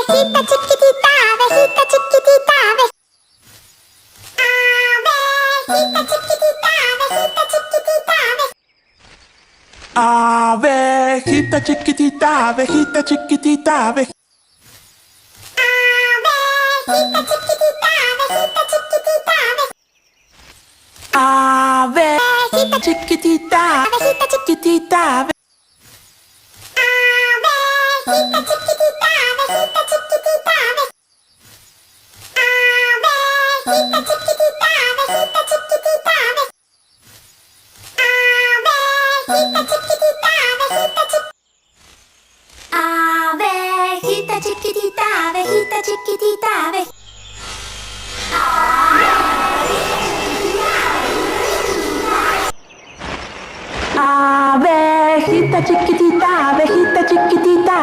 Abejita chiquitita, abejita chiquitita, abejita chiquitita, abejita chiquitita, Abejita chiquitita, abejita chiquitita, abejita chiquitita, abejita chiquitita, abejita chiquitita, abejita chiquitita, abejita chiquitita, abejita chiquitita, abejita chiquitita, abejita chiquitita, abejita chiquitita, abejita chiquitita, abejita chiquitita, abejita chiquitita, abejita chiquitita.